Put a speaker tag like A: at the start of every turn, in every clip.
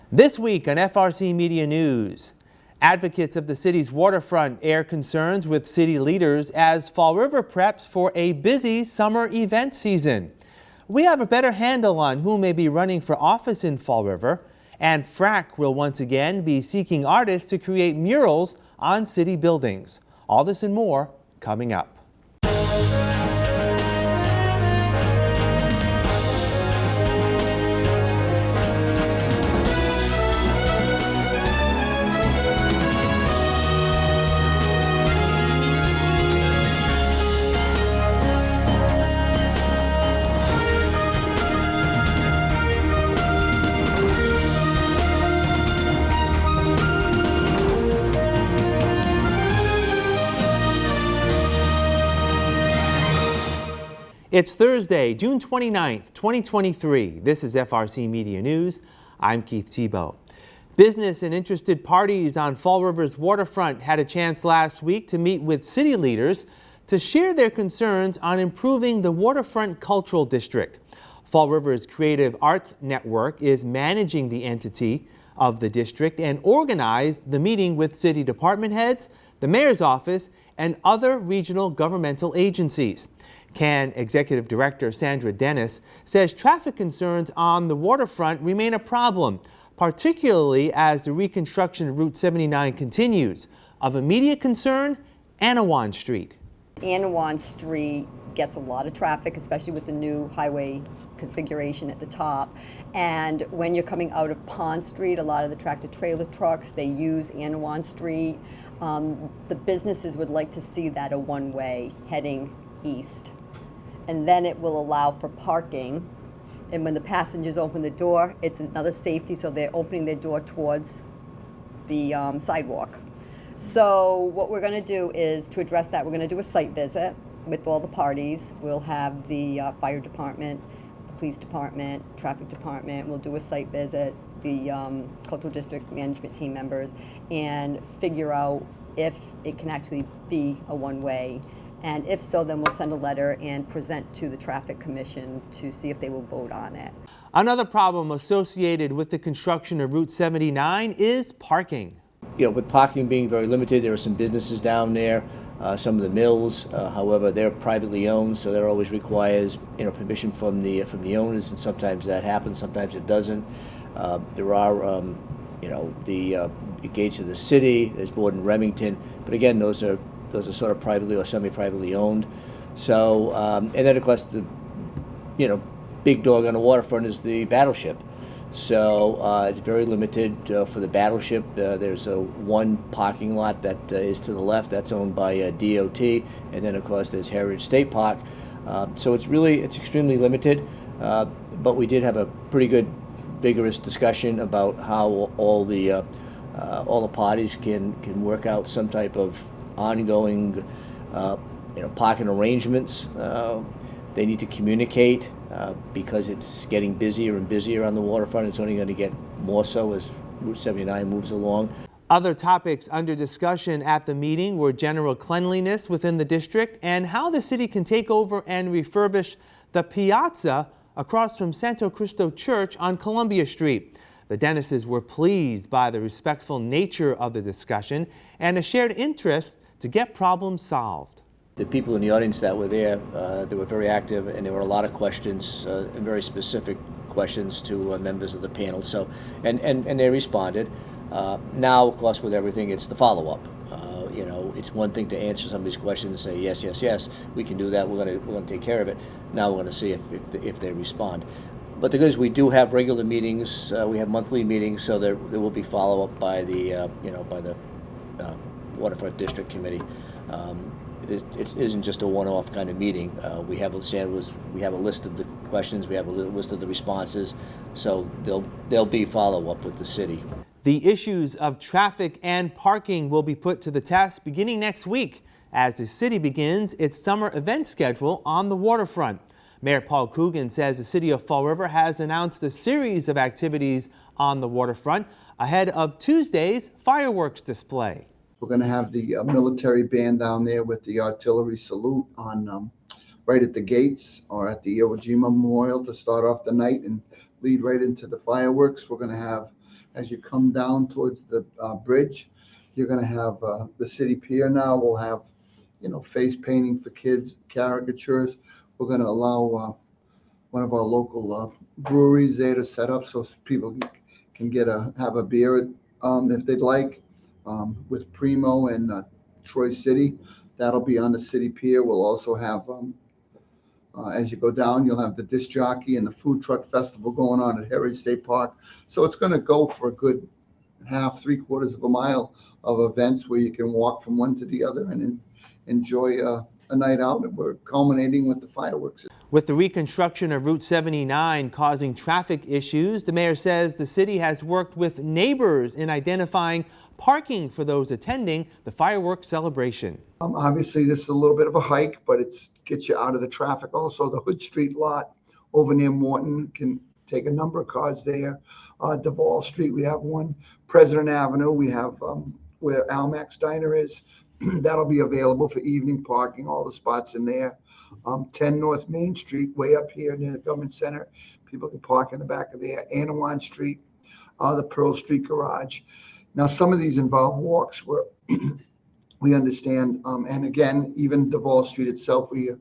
A: This week on FRC Media News, advocates of the city's waterfront air concerns with city leaders as Fall River preps for a busy summer event season. We have a better handle on who may be running for office in Fall River, and FRACC will once again be seeking artists to create murals on city buildings. All this and more coming up. It's Thursday, June 29th, 2023. This is FRC Media News. I'm Keith Tebow. Business and interested parties on Fall River's waterfront had a chance last week to meet with city leaders to share their concerns on improving the Waterfront Cultural District. Fall River's Creative Arts Network is managing the entity of the district and organized the meeting with city department heads, the mayor's office, and other regional governmental agencies. CAN Executive Director Sandra Dennis says traffic concerns on the waterfront remain a problem, particularly as the reconstruction of Route 79 continues. Of immediate concern, Anawan Street.
B: Anawan Street gets a lot of traffic, especially with the new highway configuration at the top. And when you're coming out of Pond Street, a lot of the tractor trailer trucks, they use Anawan Street. The businesses would like to see that a one-way heading east. And then it will allow for parking. And when the passengers open the door, it's another safety, so they're opening their door towards the sidewalk. So what we're going to do is, to address that, we're going to do a site visit with all the parties. We'll have the fire department, the police department, traffic department. We'll do a site visit, the cultural district management team members, and figure out if it can actually be a one-way. And if so, then we'll send a letter and present to the Traffic Commission to see if they will vote on it.
A: Another problem associated with the construction of Route 79 is parking.
C: With parking being very limited, there are some businesses down there, some of the mills. However, they're privately owned, so that always requires permission from the owners, and sometimes that happens, sometimes it doesn't. There are the gates of the city. There's Borden Remington, but again, those are sort of privately or semi-privately owned. So, and then of course the, big dog on the waterfront is the Battleship. So it's very limited for the Battleship. There's one parking lot that is to the left, that's owned by DOT, and then of course there's Heritage State Park. So it's extremely limited, but we did have a pretty good, vigorous discussion about how all the parties can work out some type of ongoing parking arrangements. They need to communicate because it's getting busier and busier on the waterfront. It's only going to get more so as Route 79 moves along.
A: Other topics under discussion at the meeting were general cleanliness within the district and how the city can take over and refurbish the piazza across from Santo Cristo Church on Columbia Street. The Dennises were pleased by the respectful nature of the discussion and a shared interest to get problems solved.
C: The people in the audience that were there, they were very active, and there were a lot of questions, and very specific questions to members of the panel. So, and they responded. Now, of course, with everything, it's the follow-up. It's one thing to answer some of these questions and say yes, yes, yes, we can do that. We're going to take care of it. Now we're going to see if they respond. But the good is we do have regular meetings. We have monthly meetings, so there will be follow-up by the Waterfront District Committee. It isn't just a one-off kind of meeting. We have a list of the questions, we have a list of the responses, so there'll be follow-up with the city.
A: The issues of traffic and parking will be put to the test beginning next week as the city begins its summer event schedule on the waterfront. Mayor Paul Coogan says the city of Fall River has announced a series of activities on the waterfront ahead of Tuesday's fireworks display.
D: We're going to have the military band down there with the artillery salute on right at the gates or at the Iwo Jima Memorial to start off the night and lead right into the fireworks. We're going to have as you come down towards the bridge. You're going to have the city pier now. We'll have, face painting for kids, caricatures. We're going to allow one of our local breweries there to set up so people can have a beer if they'd like, with Primo and Troy City. That'll be on the city pier. We'll also have, as you go down, you'll have the disc jockey and the food truck festival going on at Heritage State Park. So it's going to go for a good half, 3/4 of a mile of events where you can walk from one to the other and enjoy a night out. And we're culminating with the fireworks.
A: With the reconstruction of Route 79 causing traffic issues, the mayor says the city has worked with neighbors in identifying parking for those attending the fireworks celebration.
D: Obviously, this is a little bit of a hike, but it gets you out of the traffic. Also, the Hood Street lot over near Morton can take a number of cars there. Duval Street, we have one. President Avenue, we have where Almax Diner is. That'll be available for evening parking, all the spots in there. 10 North Main Street, way up here near the Government Center. People can park in the back of there. Anawan Street, the Pearl Street Garage. Now, some of these involve walks where we understand, and again, even Duval Street itself, we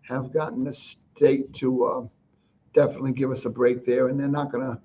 D: have gotten the state to definitely give us a break there, and they're not going to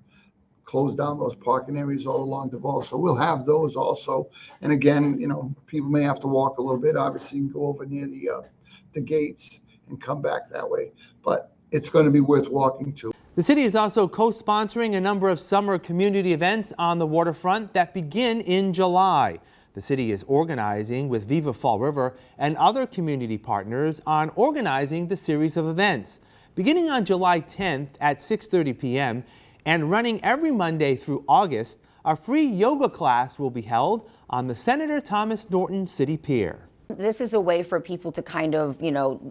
D: close down those parking areas all along Duval. So we'll have those also. And again, people may have to walk a little bit, obviously, and go over near the gates and come back that way. But it's going to be worth walking to.
A: The city is also co-sponsoring a number of summer community events on the waterfront that begin in July. The city is organizing with Viva Fall River and other community partners on organizing the series of events. Beginning on July 10th at 6:30 p.m. and running every Monday through August, a free yoga class will be held on the Senator Thomas Norton City Pier.
E: This is a way for people to kind of,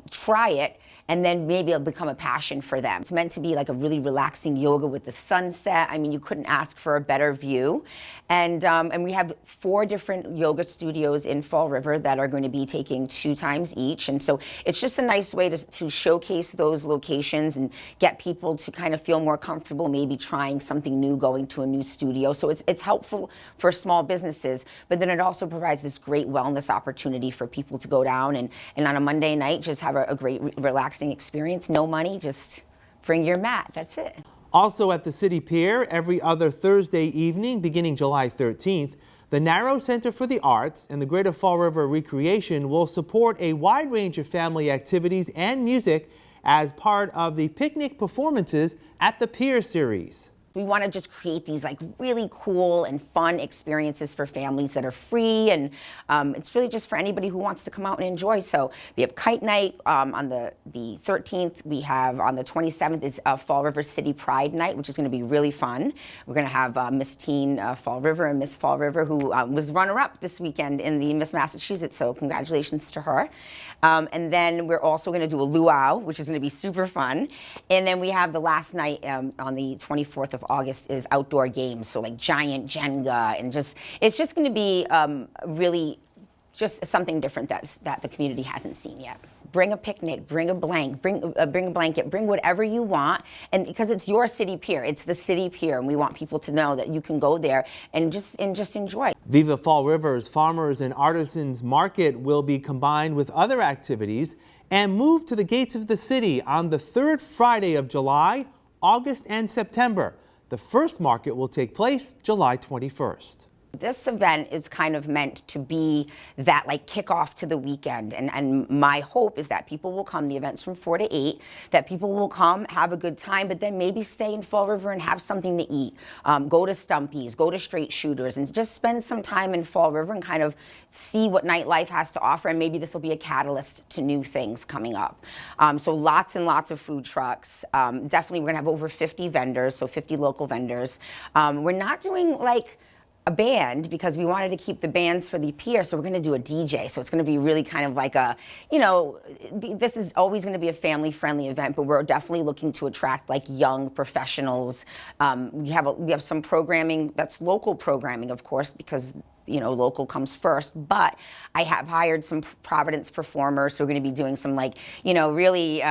E: try it, and then maybe it'll become a passion for them. It's meant to be like a really relaxing yoga with the sunset. I mean, you couldn't ask for a better view. And we have 4 different yoga studios in Fall River that are going to be taking 2 times each. And so it's just a nice way to showcase those locations and get people to kind of feel more comfortable, maybe trying something new, going to a new studio. So it's helpful for small businesses, but then it also provides this great wellness opportunity for people to go down and on a Monday night just have a great relaxing experience. No money, just bring your mat. That's it.
A: Also at the City Pier, every other Thursday evening beginning July 13th, the Narrow Center for the Arts and the Greater Fall River Recreation will support a wide range of family activities and music as part of the picnic performances at the Pier series.
E: We want to just create these like really cool and fun experiences for families that are free, and it's really just for anybody who wants to come out and enjoy. So we have Kite Night on the 13th. We have on the 27th is Fall River City Pride Night, which is going to be really fun. We're going to have Miss Teen Fall River and Miss Fall River, who was runner-up this weekend in the Miss Massachusetts, so congratulations to her. And then we're also going to do a luau, which is going to be super fun. And then we have the last night on the 24th of August is outdoor games, so like giant Jenga, and it's just going to be really just something different that the community hasn't seen yet. Bring a picnic, bring a blanket, bring whatever you want, and because it's your city pier, it's the city pier, and we want people to know that you can go there and just enjoy.
A: Viva Fall River's Farmers and Artisans Market will be combined with other activities and moved to the gates of the city on the 3rd Friday of July, August, and September. The first market will take place July 21st.
E: This event is kind of meant to be that like kickoff to the weekend, and my hope is that people will come. The event's from 4 to 8, that people will come, have a good time, but then maybe stay in Fall River and have something to eat. Go to Stumpy's, go to Straight Shooters, and just spend some time in Fall River and kind of see what nightlife has to offer, and maybe this will be a catalyst to new things coming up. So lots and lots of food trucks. Definitely we're gonna have over 50 vendors, so 50 local vendors. We're not doing like a band because we wanted to keep the bands for the pier, so we're going to do a DJ. So it's going to be really kind of like a, this is always going to be a family-friendly event, but we're definitely looking to attract like young professionals. We have some programming that's local programming, of course, because local comes first, but I have hired some Providence performers who are going to be doing some like, really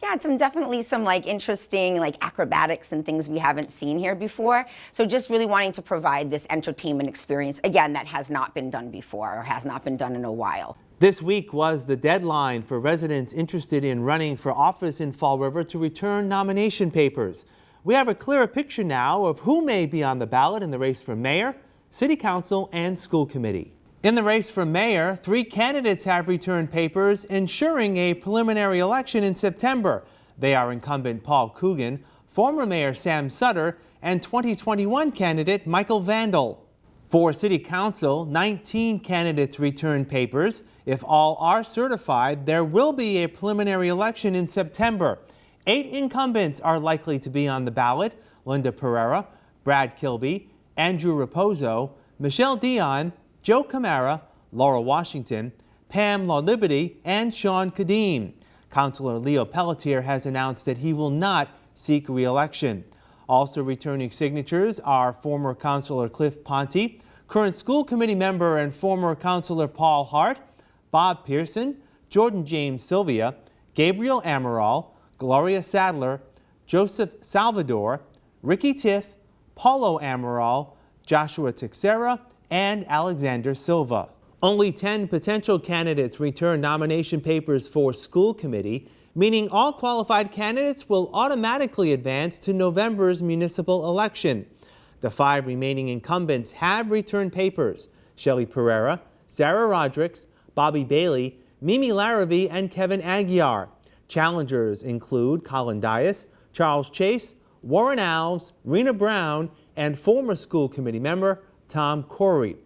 E: Yeah, definitely some like interesting like acrobatics and things we haven't seen here before. So just really wanting to provide this entertainment experience, again, that has not been done before or has not been done in a while.
A: This week was the deadline for residents interested in running for office in Fall River to return nomination papers. We have a clearer picture now of who may be on the ballot in the race for mayor, city council, and school committee. In the race for mayor, 3 candidates have returned papers, ensuring a preliminary election in September. They are incumbent Paul Coogan, former Mayor Sam Sutter, and 2021 candidate Michael Vandal. For city council, 19 candidates returned papers. If all are certified, there will be a preliminary election in September. 8 incumbents are likely to be on the ballot: Linda Pereira, Brad Kilby, Andrew Raposo, Michelle Dion, Joe Camara, Laura Washington, Pam LaLiberty, and Sean Kadim. Councilor Leo Pelletier has announced that he will not seek re-election. Also returning signatures are former Councilor Cliff Ponte, current school committee member and former Councilor Paul Hart, Bob Pearson, Jordan James Sylvia, Gabriel Amaral, Gloria Sadler, Joseph Salvador, Ricky Tiff, Paulo Amaral, Joshua Teixeira, and Alexander Silva. Only 10 potential candidates returned nomination papers for school committee, meaning all qualified candidates will automatically advance to November's municipal election. The 5 remaining incumbents have returned papers: Shelley Pereira, Sarah Rodrigues, Bobby Bailey, Mimi Larrabee, and Kevin Aguiar. Challengers include Colin Dias, Charles Chase, Warren Alves, Rena Brown, and former school committee member Tom Corey.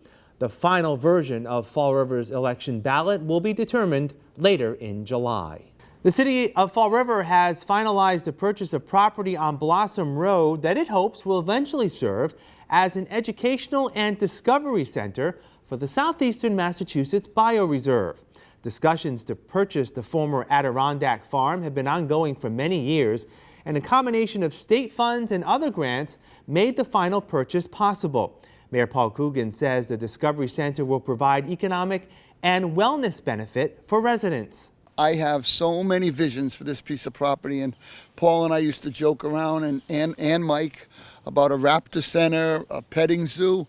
A: The final version of Fall River's election ballot will be determined later in July. The city of Fall River has finalized the purchase of property on Blossom Road that it hopes will eventually serve as an educational and discovery center for the Southeastern Massachusetts Bioreserve. Discussions to purchase the former Adirondack farm have been ongoing for many years, and a combination of state funds and other grants made the final purchase possible. Mayor Paul Coogan says the Discovery Center will provide economic and wellness benefit for residents.
F: I have so many visions for this piece of property, and Paul and I used to joke around, and Mike, about a raptor center, a petting zoo,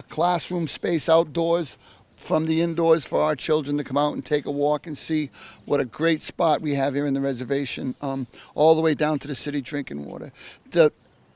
F: classroom space outdoors from the indoors for our children to come out and take a walk and see what a great spot we have here in the reservation, all the way down to the city drinking water. The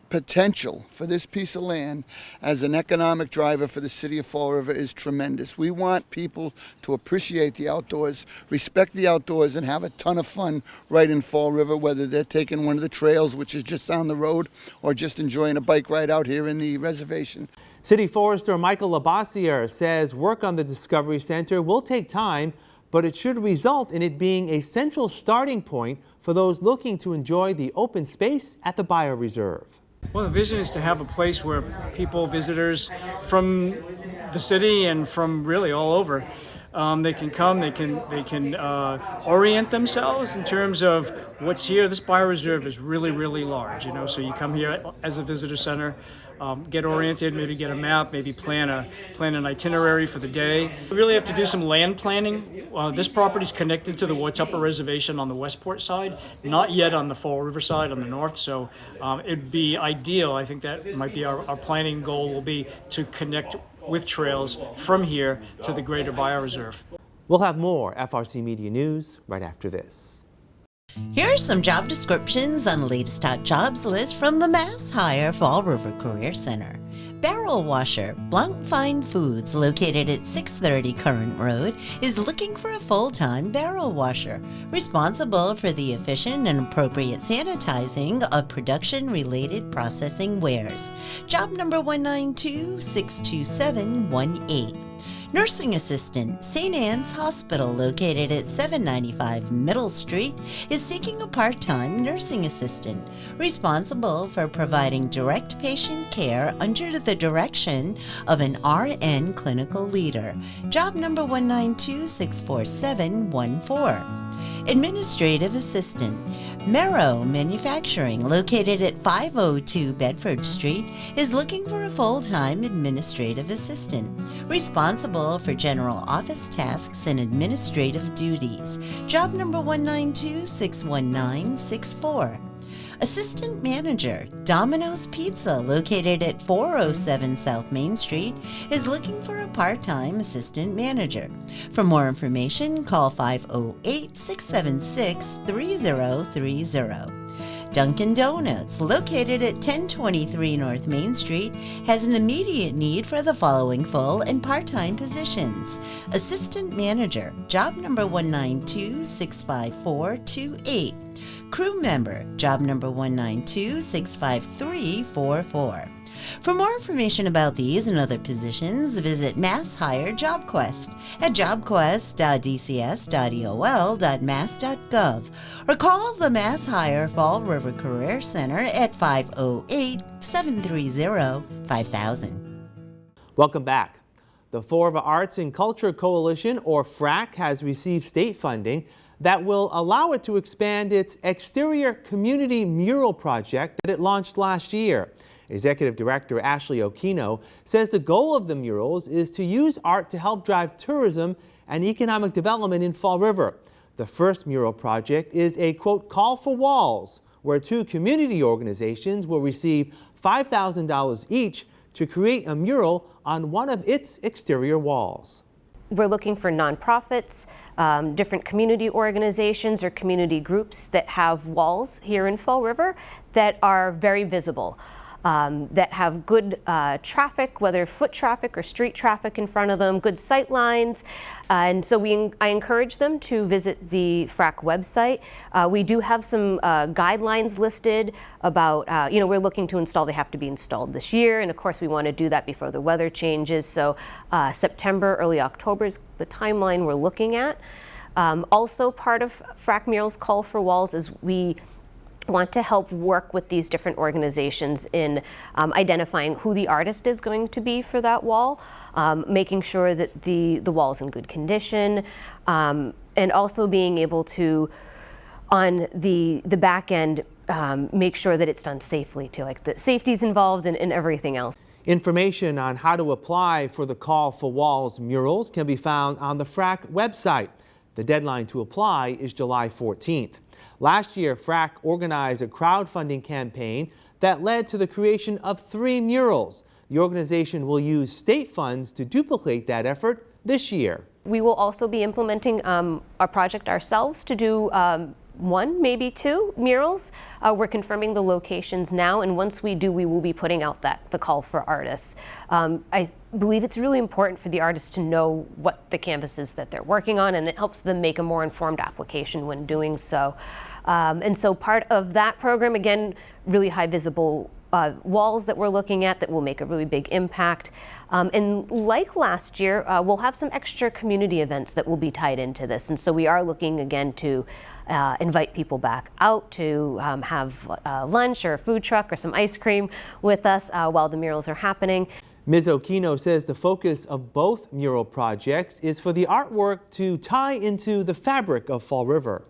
F: potential for this piece of land as an economic driver for the city of Fall River is tremendous. We want people to appreciate the outdoors, respect the outdoors, and have a ton of fun right in Fall River, whether they're taking one of the trails, which is just down the road, or just enjoying a bike ride out here in the reservation.
A: City Forester Michael Labossiere says work on the Discovery Center will take time, but it should result in it being a central starting point for those looking to enjoy the open space at the Bioreserve.
G: Well, the vision is to have a place where people, visitors from the city and from really all over, they can come, they can orient themselves in terms of what's here. This bioreserve is really, really large, you know, so you come here as a visitor center, get oriented, maybe get a map, maybe plan an itinerary for the day. We really have to do some land planning. This property is connected to the Watuppa Reservation on the Westport side, not yet on the Fall River side on the north, so it'd be ideal. I think that might be our planning goal will be to connect with trails from here to the greater bioreserve.
A: We'll have more FRC Media News right after this.
H: Here are some job descriptions on the latest hot jobs list from the Mass Hire Fall River Career Center. Barrel washer, Blount Fine Foods, located at 630 Current Road, is looking for a full-time barrel washer, responsible for the efficient and appropriate sanitizing of production-related processing wares. Job number 192-62718. Nursing assistant, St. Anne's Hospital, located at 795 Middle Street, is seeking a part-time nursing assistant, responsible for providing direct patient care under the direction of an RN clinical leader. Job number 192-64714. Administrative Assistant. Merrow Manufacturing, located at 502 Bedford Street, is looking for a full-time administrative assistant, responsible for general office tasks and administrative duties. Job number 192-61964. Assistant Manager, Domino's Pizza, located at 407 South Main Street, is looking for a part-time assistant manager. For more information, call 508-676-3030. Dunkin' Donuts, located at 1023 North Main Street, has an immediate need for the following full and part-time positions. Assistant Manager, job number 192-65428. Crew Member, job number 192-65344. For more information about these and other positions, visit Mass Hire JobQuest at jobquest.dcs.eol.mass.gov or call the Mass Hire Fall River Career Center at 508-730-5000.
A: Welcome back. The Fall River Arts and Culture Coalition, or FRACC, has received state funding that will allow it to expand its exterior community mural project that it launched last year. Executive Director Ashley Okino says the goal of the murals is to use art to help drive tourism and economic development in Fall River. The first mural project is a, quote, call for walls, where two community organizations will receive $5,000 each to create a mural on one of its exterior walls.
I: We're looking for nonprofits, different community organizations or community groups that have walls here in Fall River that are very visible, that have good traffic, whether foot traffic or street traffic in front of them, good sight lines. And so I encourage them to visit the FRACC website. We do have some guidelines listed about, we're looking to install, they have to be installed this year. And of course, we want to do that before the weather changes. So September, early October is the timeline we're looking at. Also part of FRACC Murals Call for Walls is we want to help work with these different organizations in identifying who the artist is going to be for that wall, making sure that the wall is in good condition, and also being able to, on the back end, make sure that it's done safely too, like the safety's involved and everything else.
A: Information on how to apply for the Call for Walls murals can be found on the FRACC website. The deadline to apply is July 14th. Last year, FRACC organized a crowdfunding campaign that led to the creation of 3 murals. The organization will use state funds to duplicate that effort this year.
I: We will also be implementing our project ourselves to do 1, maybe 2 murals. We're confirming the locations now, and once we do, we will be putting out the call for artists. I believe it's really important for the artists to know what the canvas is that they're working on, and it helps them make a more informed application when doing so. And so part of that program, again, really high visible walls that we're looking at that will make a really big impact. And like last year, we'll have some extra community events that will be tied into this. And so we are looking again to invite people back out to have lunch or a food truck or some ice cream with us while the murals are happening.
A: Ms. Okino says the focus of both mural projects is for the artwork to tie into the fabric of Fall River.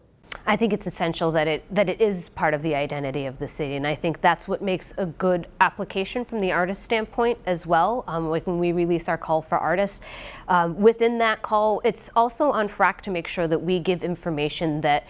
I: I think it's essential that it is part of the identity of the city, and I think that's what makes a good application from the artist standpoint as well. Like when we release our call for artists, within that call, it's also on FRACC to make sure that we give information that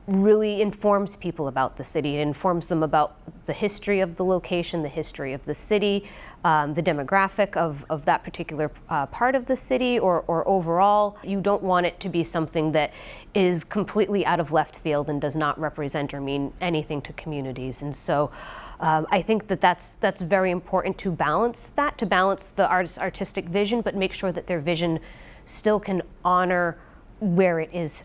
I: really informs people about the city. It informs them about the history of the location, the history of the city, the demographic of that particular part of the city or overall. You don't want it to be something that is completely out of left field and does not represent or mean anything to communities. And so I think that's very important to balance that, to balance the artist's artistic vision, but make sure that their vision still can honor where it is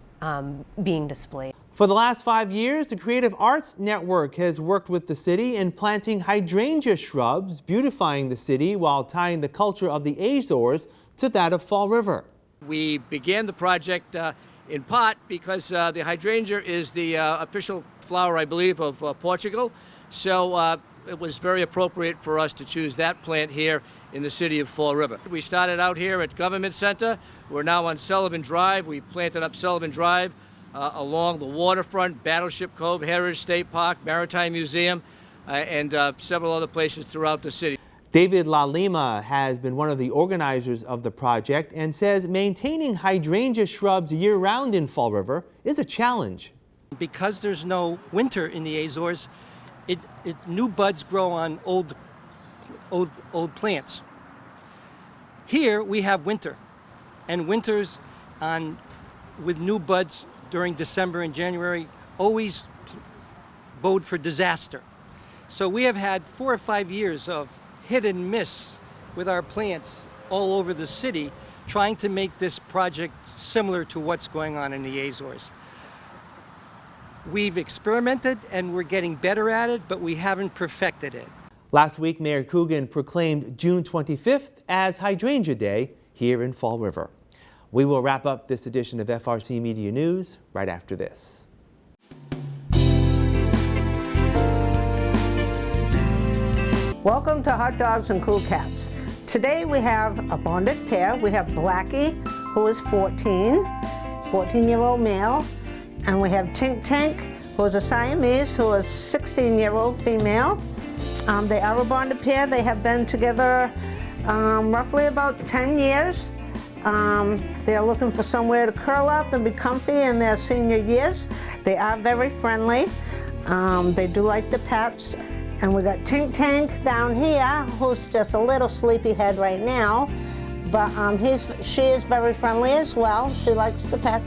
I: being displayed.
A: For the last 5 years, the Creative Arts Network has worked with the city in planting hydrangea shrubs, beautifying the city while tying the culture of the Azores to that of Fall River.
J: We began the project in part because the hydrangea is the official flower, I believe, of Portugal. So it was very appropriate for us to choose that plant here in the city of Fall River. We started out here at Government Center. We're now on Sullivan Drive. We've planted up Sullivan Drive along the waterfront, Battleship Cove, Heritage State Park, Maritime Museum, and several other places throughout the city.
A: David La Lima has been one of the organizers of the project and says maintaining hydrangea shrubs year-round in Fall River is a challenge.
K: Because there's no winter in the Azores, new buds grow on old plants. Here we have winter, and winters with new buds during December and January always bode for disaster. So we have had 4 or 5 years of hit and miss with our plants all over the city, trying to make this project similar to what's going on in the Azores. We've experimented and we're getting better at it, but we haven't perfected it.
A: Last week, Mayor Coogan proclaimed June 25th as Hydrangea Day here in Fall River. We will wrap up this edition of FRC Media News right after this.
L: Welcome to Hot Dogs and Cool Cats. Today we have a bonded pair. We have Blackie, who is 14-year-old male, and we have Tink Tink, who is a Siamese, who is 16-year-old female. They are a bonded pair. They have been together roughly about 10 years. They're looking for somewhere to curl up and be comfy in their senior years. They are very friendly. They do like the pets. And we got Tink Tink down here, who's just a little sleepyhead right now, but she is very friendly as well. She likes the pet.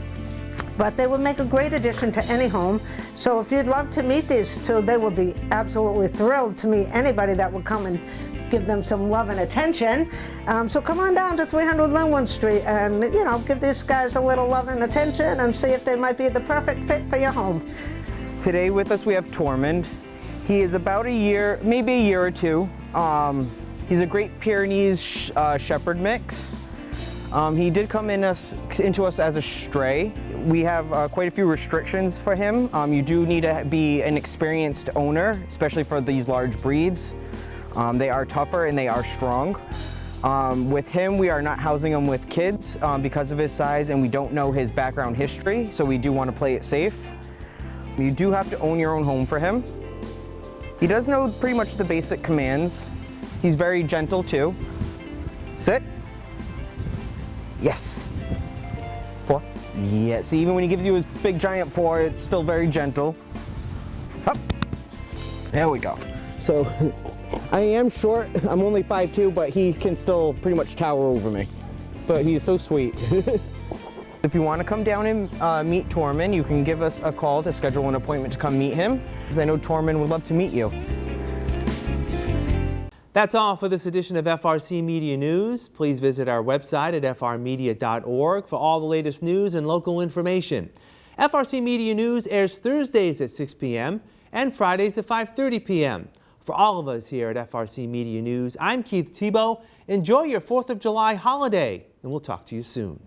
L: But they would make a great addition to any home. So if you'd love to meet these two, they would be absolutely thrilled to meet anybody that would come and give them some love and attention. So come on down to 300 Linwood Street and, give these guys a little love and attention and see if they might be the perfect fit for your home.
M: Today with us we have Tormund. He is about a year, maybe a year or two. He's a Great Pyrenees Shepherd mix. He did come into us as a stray. We have quite a few restrictions for him. You do need to be an experienced owner, especially for these large breeds. They are tougher and they are strong. With him, we are not housing him with kids because of his size, and we don't know his background history, so we do want to play it safe. You do have to own your own home for him. He does know pretty much the basic commands. He's very gentle too. Sit. Yes. Paw. Yes, even when he gives you his big giant paw, it's still very gentle. Up. There we go. So I am short, I'm only 5'2", but he can still pretty much tower over me. But he's so sweet. If you want to come down and meet Tormund, you can give us a call to schedule an appointment to come meet him, because I know Tormund would love to meet you.
A: That's all for this edition of FRC Media News. Please visit our website at frmedia.org for all the latest news and local information. FRC Media News airs Thursdays at 6 p.m. and Fridays at 5:30 p.m. For all of us here at FRC Media News, I'm Keith Tebow. Enjoy your 4th of July holiday, and we'll talk to you soon.